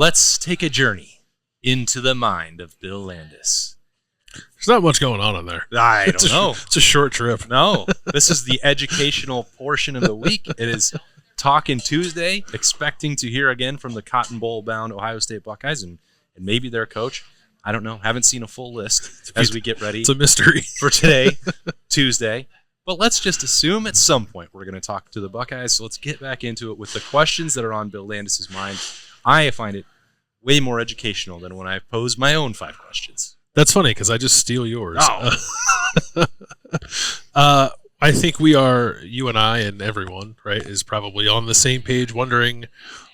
Let's take a journey into the mind of Bill Landis. There's not much going on in there. I don't know. It's a short trip. No, this is the educational portion of the week. It is Talking Tuesday, expecting to hear again from the Cotton Bowl-bound Ohio State Buckeyes and maybe their coach. I don't know. Haven't seen a full list as we get ready. It's a mystery for today, Tuesday. But let's just assume at some point we're going to talk to the Buckeyes. So let's get back into it with the questions that are on Bill Landis' mind. I find it way more educational than when I pose my own 5 questions. That's funny because I just steal yours. Oh. I think we are, you and I and everyone, right, is probably on the same page wondering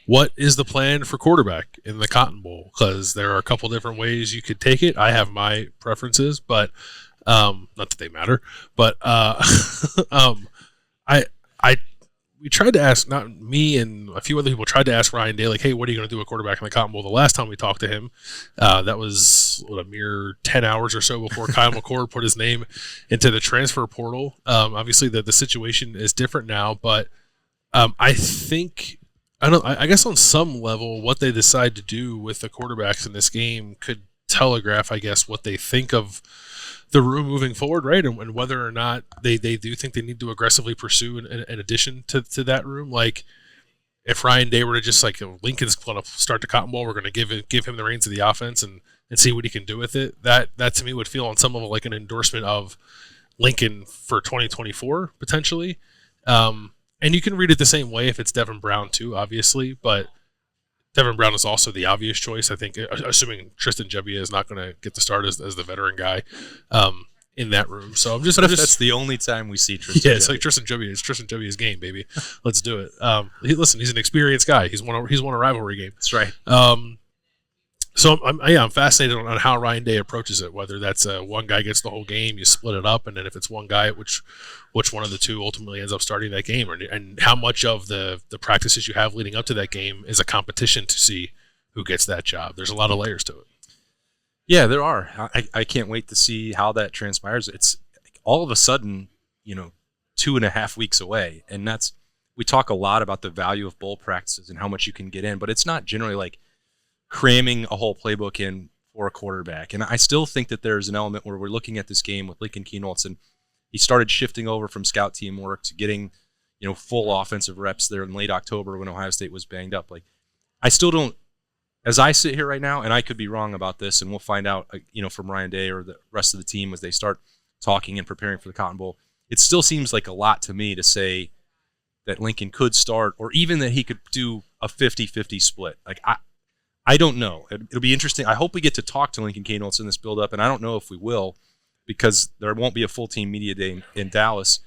what is the plan for quarterback in the Cotton Bowl, because there are a couple different ways you could take it. I have my preferences, but not that they matter. But we tried to ask, not me and a few other people tried to ask Ryan Day, like, hey, what are you going to do at quarterback in the Cotton Bowl? The last time we talked to him, that was a mere 10 hours or so before Kyle McCord put his name into the transfer portal. Obviously, the situation is different now, but I guess on some level, what they decide to do with the quarterbacks in this game could telegraph, I guess, what they think of the room moving forward, right? And whether or not they do think they need to aggressively pursue an addition to that room. Like, if Ryan Day were to just like, Lincoln's going to start the Cotton Bowl, we're going to give him the reins of the offense and see what he can do with it. That to me would feel on some level like an endorsement of Lincoln for 2024 potentially. And you can read it the same way if it's Devin Brown too, obviously, but Devin Brown is also the obvious choice, I think, assuming Tristan Gebbia is not going to get the start as the veteran guy in that room. So that's the only time we see Tristan. Yeah, it's like Tristan Gebbia. It's Tristan Gebbia's game, baby. Let's do it. Listen, he's an experienced guy. He's won a rivalry game. That's right. So I'm fascinated on how Ryan Day approaches it. Whether that's one guy gets the whole game, you split it up, and then if it's one guy, which one of the two ultimately ends up starting that game, and how much of the practices you have leading up to that game is a competition to see who gets that job. There's a lot of layers to it. Yeah, there are. I can't wait to see how that transpires. It's all of a sudden, 2.5 weeks away, and we talk a lot about the value of bowl practices and how much you can get in, but it's not generally like cramming a whole playbook in for a quarterback. And I still think that there's an element where we're looking at this game with Lincoln Kienholz, and he started shifting over from scout team work to getting, full offensive reps there in late October when Ohio State was banged up. Like, I still don't, as I sit here right now, and I could be wrong about this, and we'll find out, from Ryan Day or the rest of the team as they start talking and preparing for the Cotton Bowl. It still seems like a lot to me to say that Lincoln could start, or even that he could do a 50-50 split. Like, I don't know. It'll be interesting. I hope we get to talk to Lincoln Kienholz in this build-up, and I don't know if we will, because there won't be a full team media day in Dallas,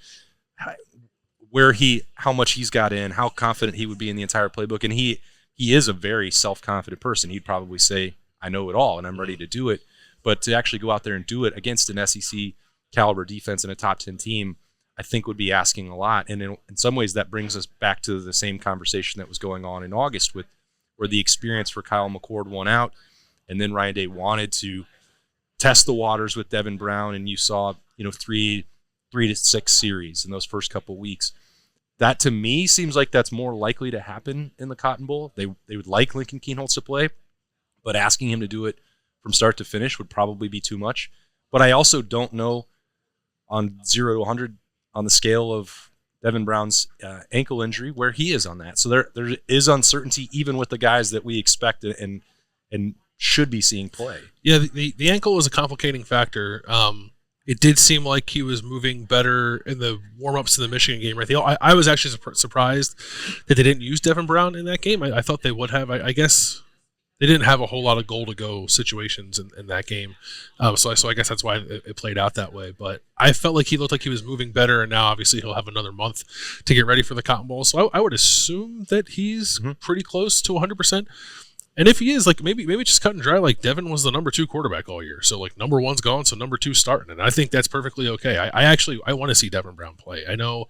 how much he's got in, how confident he would be in the entire playbook. And he is a very self-confident person. He'd probably say, I know it all, and I'm ready to do it. But to actually go out there and do it against an SEC caliber defense and a top 10 team, I think would be asking a lot. And in some ways, that brings us back to the same conversation that was going on in August where the experience for Kyle McCord won out, and then Ryan Day wanted to test the waters with Devin Brown, and you saw 3 to 6 series in those first couple weeks. That to me seems like that's more likely to happen in the Cotton Bowl. They would like Lincoln Kienholz to play, but asking him to do it from start to finish would probably be too much. But I also don't know on 0 to 100 on the scale of Devin Brown's ankle injury where he is on that. So there is uncertainty even with the guys that we expect and should be seeing play. Yeah, the ankle is a complicating factor. It did seem like he was moving better in the warm-ups to the Michigan game, right? I was actually surprised that they didn't use Devin Brown in that game. I thought they would have. I guess they didn't have a whole lot of goal-to-go situations in that game. So I guess that's why it played out that way. But I felt like he looked like he was moving better, and now obviously he'll have another month to get ready for the Cotton Bowl. So I would assume that he's pretty close to 100%. And if he is, like, maybe just cut and dry, like Devin was the number 2 quarterback all year. So, like, number 1's gone, so number 2's starting. And I think that's perfectly okay. I want to see Devin Brown play. I know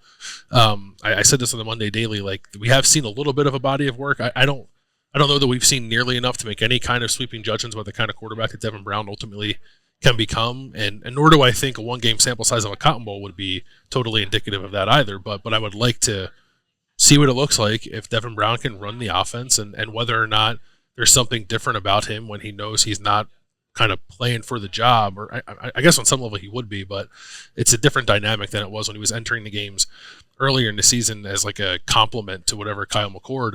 I said this on the Monday Daily, like, we have seen a little bit of a body of work. I don't know that we've seen nearly enough to make any kind of sweeping judgments about the kind of quarterback that Devin Brown ultimately can become. And nor do I think a one-game sample size of a Cotton Bowl would be totally indicative of that either. But I would like to see what it looks like if Devin Brown can run the offense and whether or not there's something different about him when he knows he's not kind of playing for the job, or I guess on some level he would be, but it's a different dynamic than it was when he was entering the games earlier in the season as like a complement to whatever Kyle McCord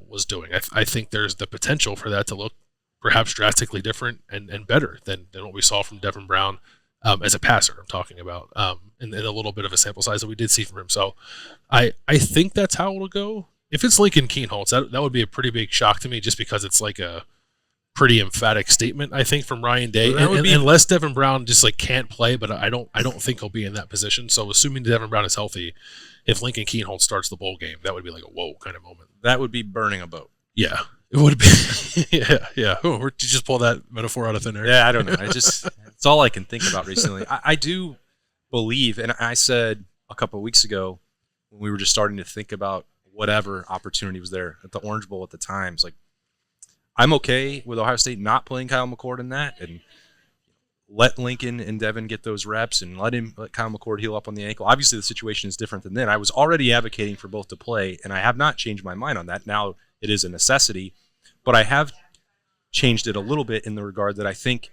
was doing. I think there's the potential for that to look perhaps drastically different and better than what we saw from Devin Brown as a passer. I'm talking about in a little bit of a sample size that we did see from him. So I think that's how it'll go. If it's Lincoln Kienholz, that would be a pretty big shock to me, just because it's like a pretty emphatic statement, I think, from Ryan Day. Unless Devin Brown just like can't play, but I don't think he'll be in that position. So assuming Devin Brown is healthy, if Lincoln Kienholz starts the bowl game, that would be like a whoa kind of moment. That would be burning a boat. Yeah, it would be. yeah. Oh, where'd you just pull that metaphor out of thin air? Yeah, I don't know. It's all I can think about recently. I do believe, and I said a couple of weeks ago when we were just starting to think about whatever opportunity was there at the Orange Bowl at the times, like, I'm okay with Ohio State not playing Kyle McCord in that, and let Lincoln and Devin get those reps and let Kyle McCord heal up on the ankle. Obviously, the situation is different than then. I was already advocating for both to play, and I have not changed my mind on that. Now it is a necessity, but I have changed it a little bit in the regard that I think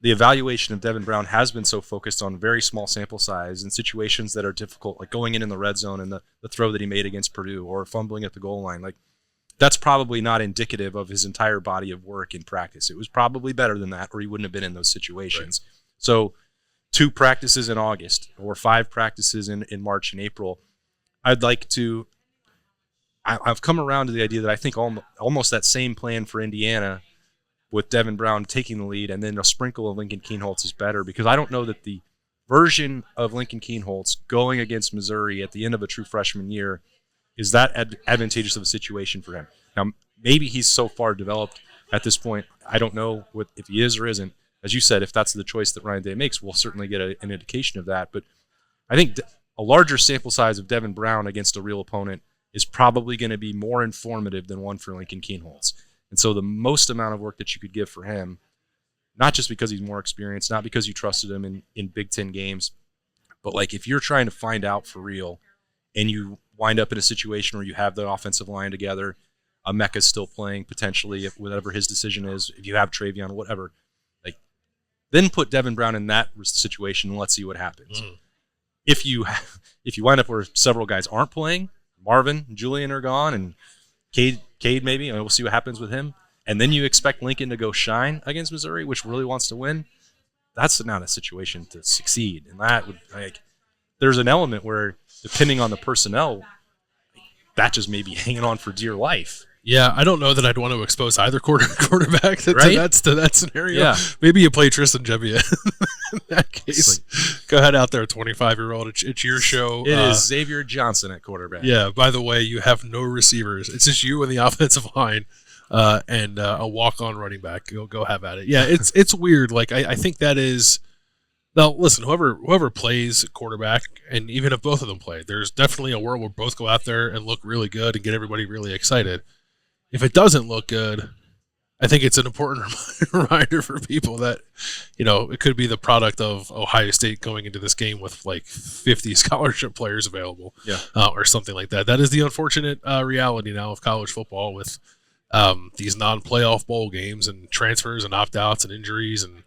the evaluation of Devin Brown has been so focused on very small sample size and situations that are difficult, like going in the red zone and the throw that he made against Purdue or fumbling at the goal line. Like, that's probably not indicative of his entire body of work in practice. It was probably better than that, or he wouldn't have been in those situations. Right. So 2 practices in August or 5 practices in March and April, I've come around to the idea that I think almost that same plan for Indiana with Devin Brown taking the lead and then a sprinkle of Lincoln Kienholz is better, because I don't know that the version of Lincoln Kienholz going against Missouri at the end of a true freshman year is that advantageous of a situation for him. Now, maybe he's so far developed at this point. I don't know if he is or isn't. As you said, if that's the choice that Ryan Day makes, we'll certainly get an indication of that. But I think a larger sample size of Devin Brown against a real opponent is probably going to be more informative than one for Lincoln Kienholz. And so the most amount of work that you could give for him, not just because he's more experienced, not because you trusted him in Big Ten games, but like if you're trying to find out for real and you wind up in a situation where you have the offensive line together, Mecca's still playing potentially, if whatever his decision is, if you have Travion, whatever, like, then put Devin Brown in that situation and let's see what happens. If you wind up where several guys aren't playing, Marvin and Julian are gone, and Cade maybe, and we'll see what happens with him, and then you expect Lincoln to go shine against Missouri, which really wants to win, that's not a situation to succeed. And that would, like, there's an element where, depending on the personnel, that just may be hanging on for dear life. Yeah, I don't know that I'd want to expose either quarterback to that scenario. Yeah. Maybe you play Tristan Gebbia in that case. Go ahead out there, 25-year-old. It's your show. It is Xavier Johnson at quarterback. Yeah, by the way, you have no receivers. It's just you and the offensive line and a walk-on running back. Go have at it. Yeah, it's weird. Like, I think that is – now, listen, whoever plays quarterback, and even if both of them play, there's definitely a world where both go out there and look really good and get everybody really excited. If it doesn't look good, I think it's an important reminder for people that, it could be the product of Ohio State going into this game with like 50 scholarship players available, or something like that. That is the unfortunate reality now of college football with these non-playoff bowl games and transfers and opt-outs and injuries and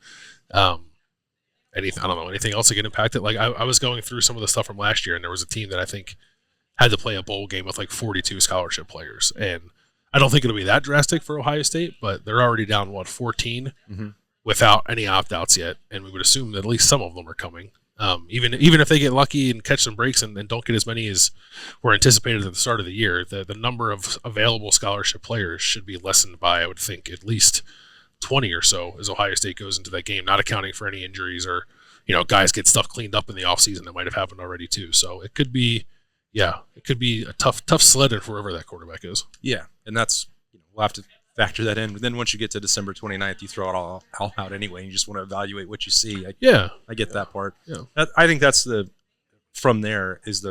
anything else that get impacted. Like I was going through some of the stuff from last year, and there was a team that I think had to play a bowl game with like 42 scholarship players, and I don't think it'll be that drastic for Ohio State, but they're already down 14 without any opt-outs yet, and we would assume that at least some of them are coming. Even if they get lucky and catch some breaks and don't get as many as were anticipated at the start of the year, the number of available scholarship players should be lessened by, I would think, at least 20 or so as Ohio State goes into that game, not accounting for any injuries or, guys get stuff cleaned up in the offseason that might have happened already too. So it could be a tough sledding for whoever that quarterback is. Yeah, and that's, we'll have to factor that in. But then once you get to December 29th, you throw it all out anyway, and you just want to evaluate what you see. I get that part. Yeah. I think that's from there is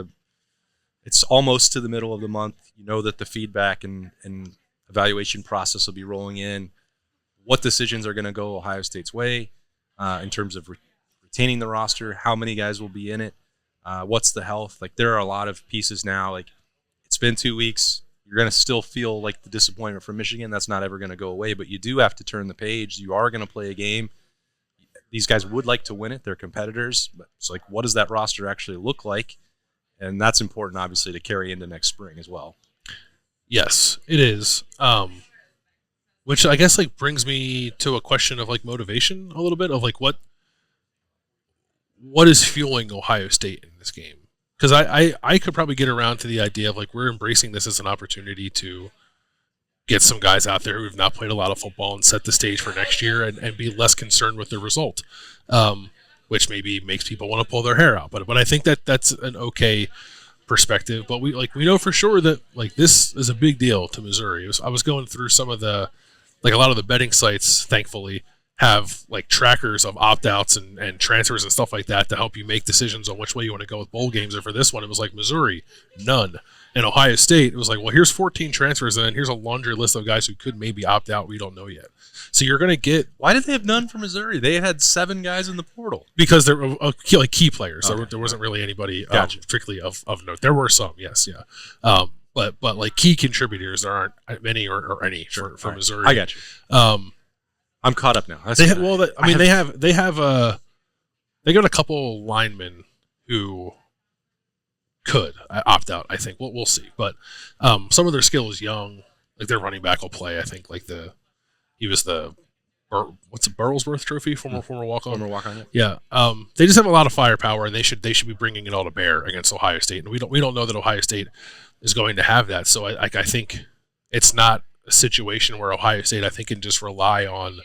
it's almost to the middle of the month. You know that the feedback and evaluation process will be rolling in. What decisions are going to go Ohio State's way in terms of retaining the roster, how many guys will be in it, what's the health. Like, there are a lot of pieces now. Like, it's been 2 weeks. You're going to still feel like the disappointment from Michigan. That's not ever going to go away, but you do have to turn the page. You are going to play a game. These guys would like to win it. They're competitors. But it's like, what does that roster actually look like? And that's important, obviously, to carry into next spring as well. Yes, it is. Which I guess like brings me to a question of like motivation a little bit of like what is fueling Ohio State in this game? Because I could probably get around to the idea of like we're embracing this as an opportunity to get some guys out there who have not played a lot of football and set the stage for next year and be less concerned with the result, which maybe makes people want to pull their hair out. But I think that's an okay perspective. But we know for sure that like this is a big deal to Missouri. I was going through some of the like a lot of the betting sites, thankfully, have like trackers of opt-outs and transfers and stuff like that to help you make decisions on which way you want to go with bowl games. And for this one, it was like Missouri, none. And Ohio State, it was like, well, here's 14 transfers, and then here's a laundry list of guys who could maybe opt out. We don't know yet. So you're going to get... Why did they have none for Missouri? They had 7 guys in the portal. Because they're like key players. Okay. There wasn't really anybody Gotcha. particularly of note. There were some, yes, yeah. But like key contributors, there aren't many or any for Right. Missouri. I got you. I'm caught up now. They got a couple linemen who could opt out. I think we'll see, but some of their skill is young. Like their running back will play. I think like he was the what's the Burlsworth Trophy former walk-on. Former walk-on. Yeah. They just have a lot of firepower, and they should be bringing it all to bear against Ohio State. And we don't know that Ohio State is going to have that. So I think it's not a situation where Ohio State, I think, can just rely on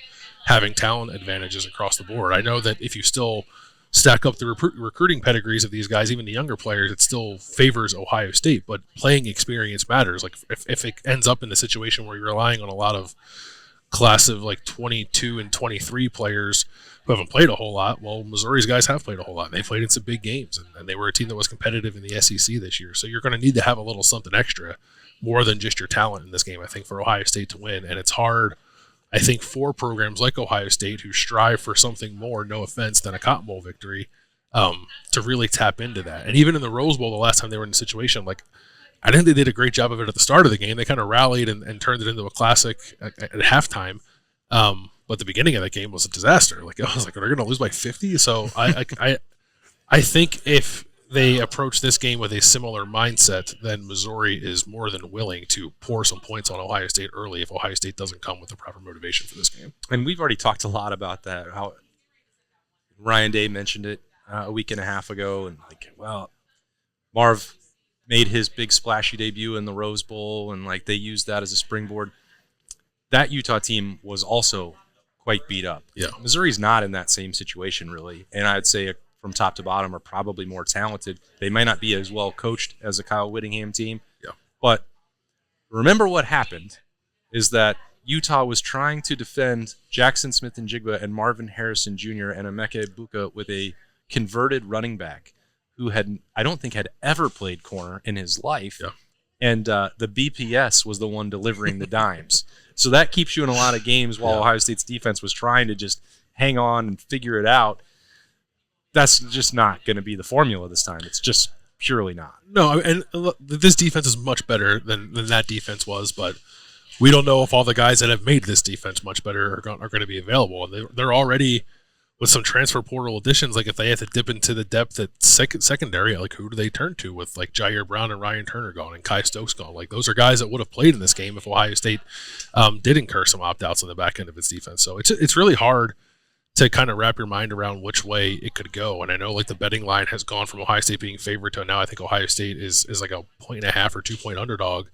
having talent advantages across the board. I know that if you still stack up the recruiting pedigrees of these guys, even the younger players, it still favors Ohio State. But playing experience matters. Like if it ends up in the situation where you're relying on a lot of class of like 22 and 23 players who haven't played a whole lot, well, Missouri's guys have played a whole lot. And they played in some big games, and they were a team that was competitive in the SEC this year. So you're going to need to have a little something extra, more than just your talent in this game, I think, for Ohio State to win. And it's hard, I think, for programs like Ohio State who strive for something more, no offense, than a Cotton Bowl victory, to really tap into that. And even in the Rose Bowl, the last time they were in a situation, like, I think they did a great job of it at the start of the game. They kind of rallied and turned it into a classic at halftime. But the beginning of that game was a disaster. Like, I was like, are they going to lose by 50? So I think if they approach this game with a similar mindset, then Missouri is more than willing to pour some points on Ohio State early if Ohio State doesn't come with the proper motivation for this game. And we've already talked a lot about that, how Ryan Day mentioned it a week and a half ago. And like, well, Marv made his big splashy debut in the Rose Bowl, and like they used that as a springboard. That Utah team was also quite beat up. Yeah. Missouri's not in that same situation, really. And I'd say from top to bottom are probably more talented. They might not be as well coached as a Kyle Whittingham team. Yeah. But remember what happened is that Utah was trying to defend Jackson Smith-Njigba and Marvin Harrison Jr. and Emeka Ibuka with a converted running back who I don't think had ever played corner in his life. Yeah. And the BPS was the one delivering the dimes. So that keeps you in a lot of games while Ohio State's defense was trying to just hang on and figure it out. That's just not going to be the formula this time. It's just purely not. No, and this defense is much better than that defense was, but we don't know if all the guys that have made this defense much better are going to be available. And they're already, with some transfer portal additions, like if they have to dip into the depth at secondary, like who do they turn to with like Jair Brown and Ryan Turner gone and Kai Stokes gone? Like those are guys that would have played in this game if Ohio State did incur some opt-outs on the back end of its defense. So it's really hard to kind of wrap your mind around which way it could go. And I know like the betting line has gone from Ohio State being favored to now I think Ohio State is like a 1.5 or 2 point underdog.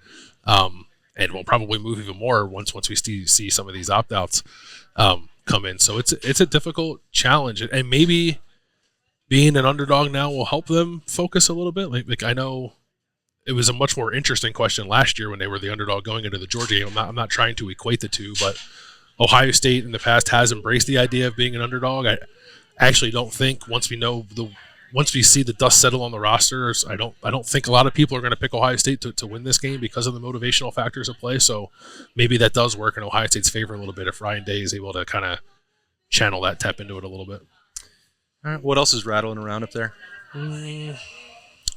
And will probably move even more once we see some of these opt-outs come in. So it's a difficult challenge. And maybe being an underdog now will help them focus a little bit. Like I know it was a much more interesting question last year when they were the underdog going into the Georgia game. I'm not trying to equate the two, but Ohio State in the past has embraced the idea of being an underdog. I actually don't think once we see the dust settle on the rosters, I don't think a lot of people are going to pick Ohio State to win this game because of the motivational factors at play. So maybe that does work in Ohio State's favor a little bit if Ryan Day is able to kind of channel that, tap into it a little bit. All right, what else is rattling around up there?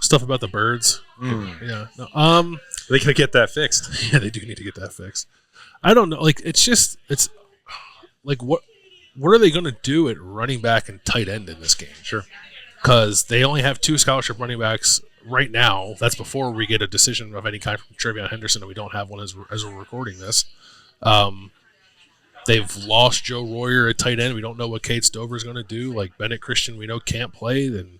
Stuff about the birds. Yeah. No, They can get that fixed. yeah, they do need to get that fixed. I don't know. Like, it's like what are they going to do at running back and tight end in this game? Sure. Because they only have 2 scholarship running backs right now. That's before we get a decision of any kind from Trevion Henderson, and we don't have one as we're recording this. They've lost Joe Royer at tight end. We don't know what Kate Stover is going to do. Like, Bennett Christian, we know can't play. Then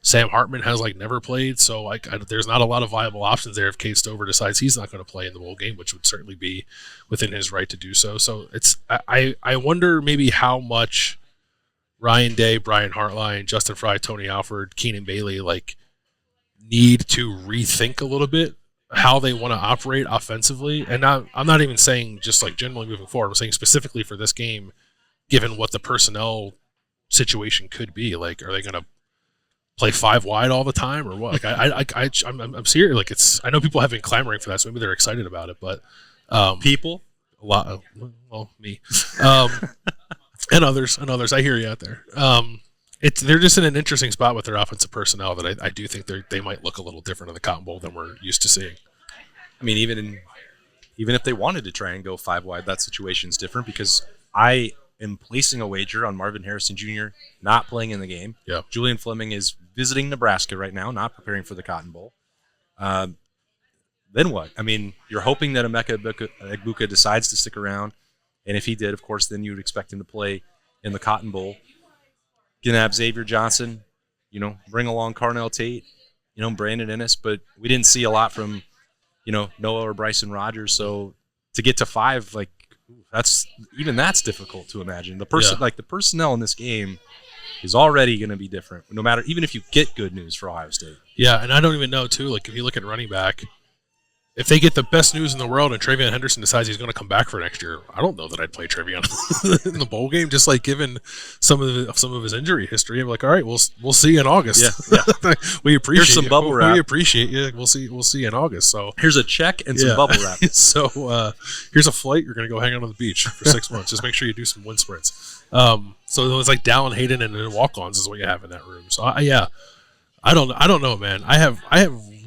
Sam Hartman has never played. So there's not a lot of viable options there if Kate Stover decides he's not going to play in the bowl game, which would certainly be within his right to do so. So I wonder maybe how much Ryan Day, Brian Hartline, Justin Fry, Tony Alford, Keenan Bailey need to rethink a little bit how they want to operate offensively. And I'm not even saying just generally moving forward. I'm saying specifically for this game, given what the personnel situation could be. Are they going to play 5 wide all the time or what? I'm serious. I know people have been clamoring for that, so maybe they're excited about it. But people, a lot of, well, me, and others. I hear you out there. They're just in an interesting spot with their offensive personnel that I do think they might look a little different in the Cotton Bowl than we're used to seeing. I mean, even if they wanted to try and go 5 wide, that situation's different because I am placing a wager on Marvin Harrison Jr. not playing in the game. Yeah. Julian Fleming is visiting Nebraska right now, not preparing for the Cotton Bowl. Then what? I mean, you're hoping that Emeka Egbuka decides to stick around, and if he did, of course, then you would expect him to play in the Cotton Bowl. Gonna have Xavier Johnson, bring along Carnell Tate, Brandon Ennis, but we didn't see a lot from, Noah or Bryson Rogers. So to get to 5, that's difficult to imagine. The the personnel in this game is already going to be different. No matter, even if you get good news for Ohio State. Yeah, and I don't even know too. If you look at running back, if they get the best news in the world and Trevion Henderson decides he's going to come back for next year, I don't know that I'd play Trevion in the bowl game. Just given some of his injury history, I'm all right, we'll see you in August. Yeah. We appreciate Here's some bubble wrap. We appreciate you. We'll see you in August. So here's a check and some bubble wrap. So here's a flight. You're going to go hang out on the beach for 6 months. Just make sure you do some wind sprints. So it was Dallin Hayden and then walk-ons is what you have in that room. So I don't know, man. I have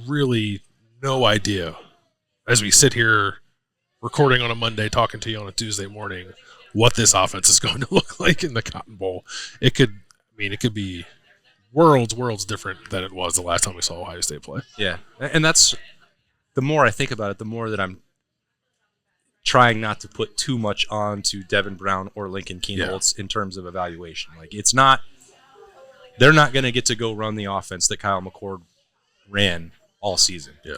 really no idea. As we sit here recording on a Monday, talking to you on a Tuesday morning, what this offense is going to look like in the Cotton Bowl. It could be worlds different than it was the last time we saw Ohio State play. Yeah, and that's the more I think about it, the more that I'm trying not to put too much on to Devin Brown or Lincoln Kienholz in terms of evaluation. It's not – they're not going to get to go run the offense that Kyle McCord ran all season. Yeah.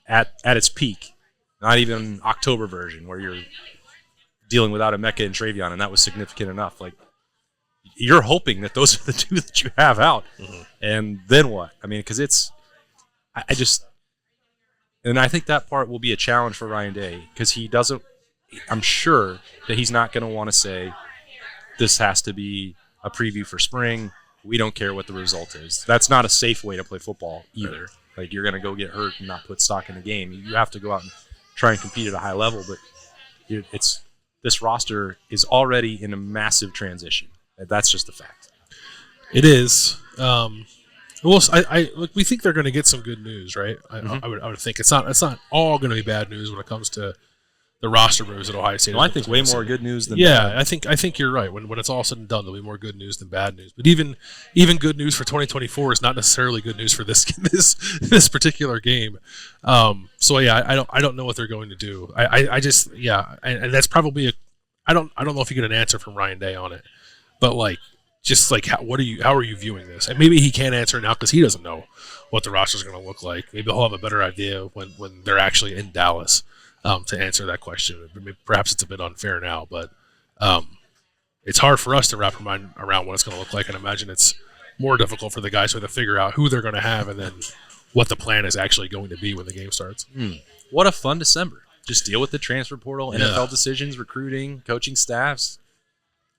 At its peak, not even October version where you're dealing without Emeka and Trevion, and that was significant enough. You're hoping that those are the 2 that you have out, and then what? I mean, because and I think that part will be a challenge for Ryan Day because he doesn't. I'm sure that he's not going to want to say this has to be a preview for spring. We don't care what the result is. That's not a safe way to play football either. You're going to go get hurt and not put stock in the game. You have to go out and try and compete at a high level, but this roster is already in a massive transition. That's just a fact. It is. We think they're going to get some good news, right? I would think it's not all going to be bad news when it comes to the roster moves at Ohio State. No, I think way more good news than bad. bad. I think you're right. When it's all said and done, there'll be more good news than bad news. But even good news for 2024 is not necessarily good news for this particular game. I don't know what they're going to do. And that's probably I don't know if you get an answer from Ryan Day on it, but how are you viewing this? And maybe he can't answer now because he doesn't know what the roster is going to look like. Maybe he'll have a better idea when they're actually in Dallas. To answer that question. Perhaps it's a bit unfair now, but it's hard for us to wrap our mind around what it's going to look like, and imagine it's more difficult for the guys to figure out who they're going to have and then what the plan is actually going to be when the game starts. What a fun December. Just deal with the transfer portal, NFL decisions, recruiting, coaching staffs.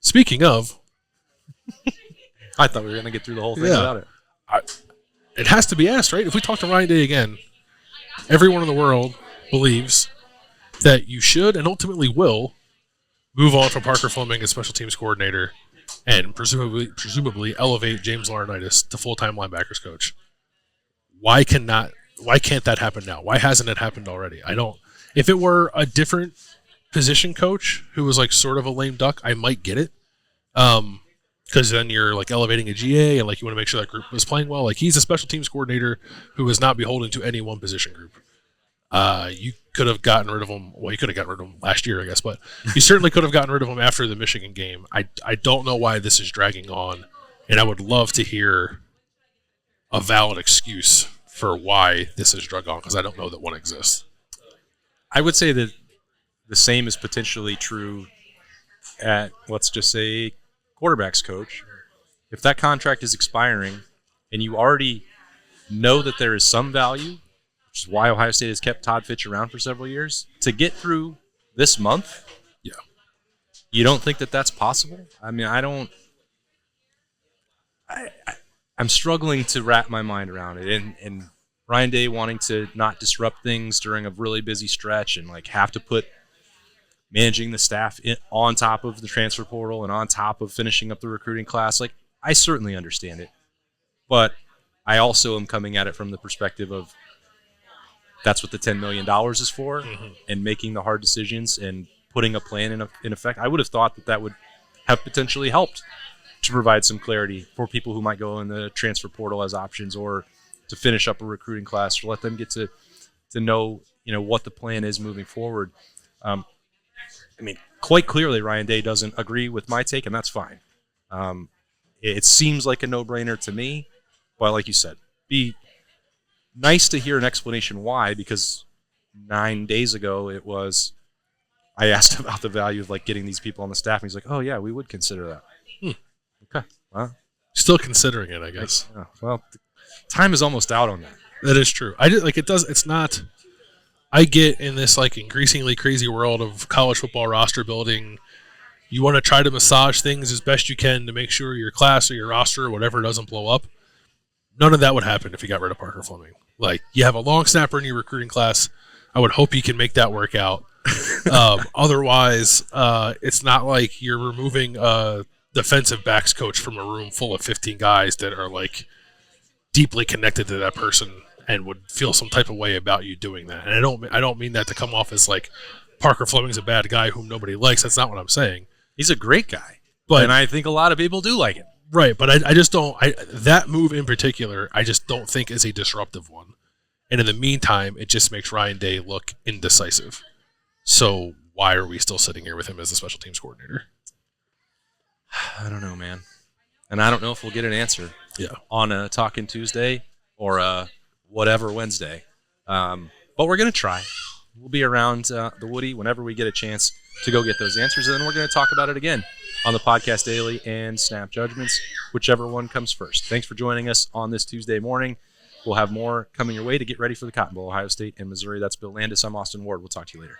Speaking of... I thought we were going to get through the whole thing without it. It has to be asked, right? If we talk to Ryan Day again, everyone in the world believes that you should and ultimately will move on from Parker Fleming as special teams coordinator and presumably elevate James Laurinaitis to full-time linebackers coach. why can't that happen now? Why hasn't it happened already? I don't. If it were a different position coach who was like sort of a lame duck, I might get it. Because then you're like elevating a GA and like you want to make sure that group was playing well. Like he's a special teams coordinator who is not beholden to any one position group. You could have gotten rid of him. Well, you could have gotten rid of him last year, I guess, but you certainly could have gotten rid of him after the Michigan game. I don't know why this is dragging on, and I would love to hear a valid excuse for why this is dragged on because I don't know that one exists. I would say that the same is potentially true at, let's just say, quarterback's coach. If that contract is expiring and you already know that there is some value, which is why Ohio State has kept Todd Fitch around for several years, to get through this month, yeah, you don't think that that's possible? I mean, I'm struggling to wrap my mind around it. And Ryan Day wanting to not disrupt things during a really busy stretch and like have to put managing the staff on top of the transfer portal and on top of finishing up the recruiting class. Like, I certainly understand it. But I also am coming at it from the perspective of that's what the $10 million is for, and making the hard decisions and putting a plan in effect. I would have thought that would have potentially helped to provide some clarity for people who might go in the transfer portal as options or to finish up a recruiting class, or let them get to know, what the plan is moving forward. I mean, quite clearly, Ryan Day doesn't agree with my take, and that's fine. It seems like a no-brainer to me, but like you said, be nice to hear an explanation why, because 9 days ago I asked about the value of like getting these people on the staff, and he's like, "Oh yeah, we would consider that." Okay, well, still considering it, I guess. Well, time is almost out on that. That is true. It's not. I get in this like increasingly crazy world of college football roster building, you want to try to massage things as best you can to make sure your class or your roster or whatever doesn't blow up. None of that would happen if you got rid of Parker Fleming. Like, you have a long snapper in your recruiting class. I would hope you can make that work out. Otherwise, it's not like you're removing a defensive backs coach from a room full of 15 guys that are like deeply connected to that person and would feel some type of way about you doing that. And I don't mean that to come off as like Parker Fleming's a bad guy whom nobody likes. That's not what I'm saying. He's a great guy, and I think a lot of people do like him. Right, but I just don't. That move in particular, I just don't think is a disruptive one. And in the meantime, it just makes Ryan Day look indecisive. So why are we still sitting here with him as the special teams coordinator? I don't know, man. And I don't know if we'll get an answer on a Talkin' Tuesday or a whatever Wednesday. But we're going to try. We'll be around the Woody whenever we get a chance to go get those answers. And then we're going to talk about it again on the Podcast Daily and Snap Judgments, whichever one comes first. Thanks for joining us on this Tuesday morning. We'll have more coming your way to get ready for the Cotton Bowl, Ohio State and Missouri. That's Bill Landis. I'm Austin Ward. We'll talk to you later.